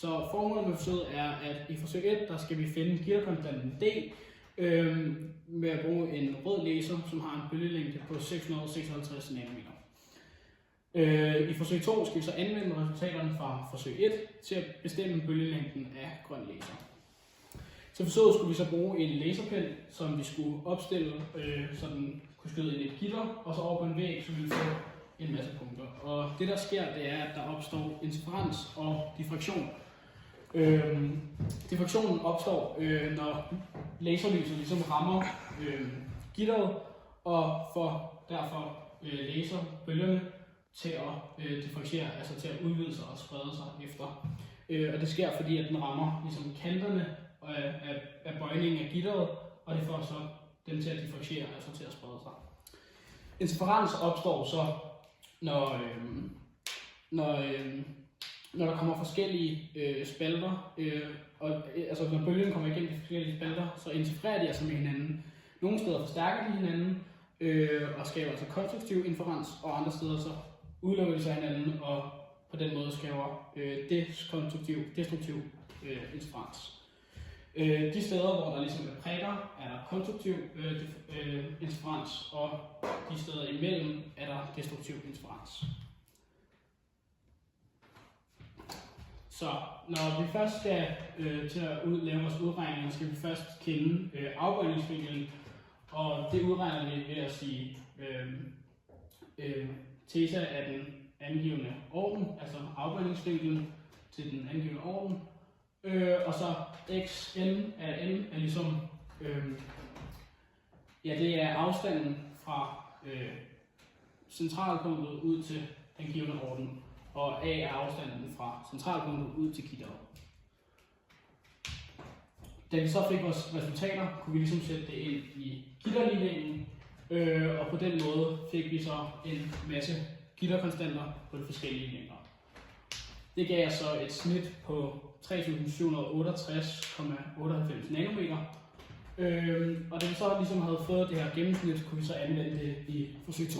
Så formålet med forsøget er, at i forsøg 1, der skal vi finde gitterkonstanten D med at bruge en rød laser, som har en bølgelængde på 656 nanometer. I forsøg 2 skal vi så anvende resultaterne fra forsøg 1 til at bestemme bølgelængden af grøn laser. Til forsøget skulle vi så bruge en laserpen, som vi skulle opstille, så den kunne skyde ind i et gitter, og så over på en væg, så vi ville få en masse punkter. Og det der sker, det er, at der opstår interferens og diffraktion. Diffraktionen opstår, når laserlyset ligesom rammer gitteret, og får derfor laserbølgerne til at differentiere, altså til at udvide sig og sprede sig efter. Og det sker, fordi at den rammer ligesom kanterne af bøjningen af gitteret, og det får så dem til at differentiere, altså til at sprede sig. Interferens opstår så, når der kommer forskellige spalter, altså når bølgen kommer igennem de forskellige spalter, så interfererer de altså med hinanden. Nogle steder forstærker de hinanden og skaber altså konstruktiv interferens, og andre steder så udelukker de sig hinanden og på den måde skaber destruktiv interferens. De steder, hvor der ligesom er prikker, er der konstruktiv interferens, og de steder imellem er der destruktiv interferens. Så når vi først skal til at lave vores udregninger, skal vi først kende afbøjningsvinklen, og det udregner vi ved at sige theta af den angivne orden, altså afbøjningsvinklen til den angivne orden, og så xn af n er ligesom, det er afstanden fra centralpunktet ud til den givne orden, og a er afstanden fra centralpunktet ud til gitteret. Da vi så fik vores resultater, kunne vi ligesom sætte det ind i gitterligningen, og på den måde fik vi så en masse gitterkonstanter på de forskellige længder. Det gav os så et snit på 3768,98 nanometer. Og da vi så ligesom havde fået det her gennemsnit, kunne vi så anvende det i forsøg 2.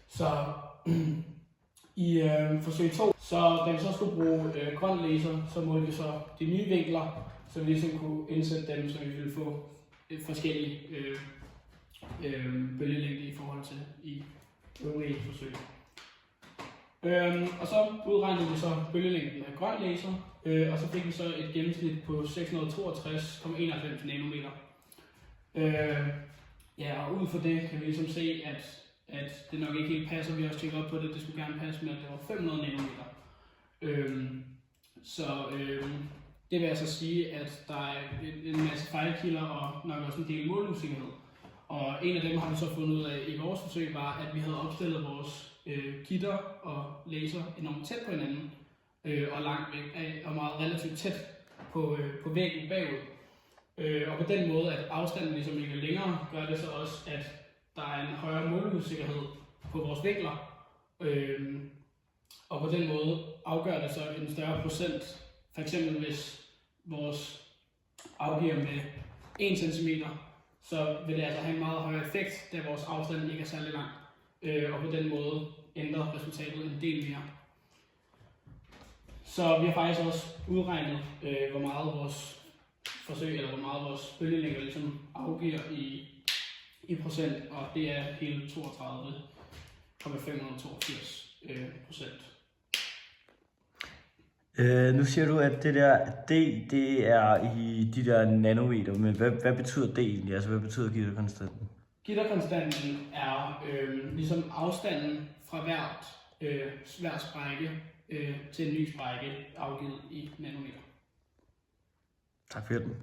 Så i forsøg 2, så da vi så skulle bruge grøn laser, så målte vi så de nye vinkler, så vi ligesom kunne indsætte dem, så vi ville få forskellige bølgelængde i forhold til i øvrige forsøg. Og så udregnede vi så bølgelængden af grøn laser, og så fik vi så et gennemsnit på 662,91 nanometer. Og ud fra det kan vi ligesom se, at det nok ikke helt passer. Vi har også tjekket op på det, det skulle gerne passe med, at det var 500 nanometer. Det vil altså sige, at der er en masse fejlkilder og nok også en del målusikkerhed. Og en af dem har vi så fundet ud af i vores forsøg, var, at vi havde opstillet vores gitter og laser enormt tæt på hinanden, og langt væk og meget relativt tæt på væggen bagud. Og på den måde, at afstanden ligesom ikke er længere, gør det så også, at der er en højere måleusikkerhed på vores vinkler. Og på den måde afgør det så en større procent. For eksempel hvis vores afgiver med 1 cm, så vil det altså have en meget højere effekt, da vores afstand ikke er særlig lang. Og på den måde ændrer resultatet en del mere. Så vi har faktisk også udregnet, hvor meget vores forsøg, eller hvor meget vores bølgelængder ligesom afgiver i procent, og det er hele 32,582%. Nu siger du, at det der D, det er i de der nanometer, men hvad betyder D egentlig? Altså hvad betyder gitterkonstanten? Gitterkonstanten er ligesom afstanden fra hver sprække til en ny sprække afgivet i nanometer. Tak for hjælpen.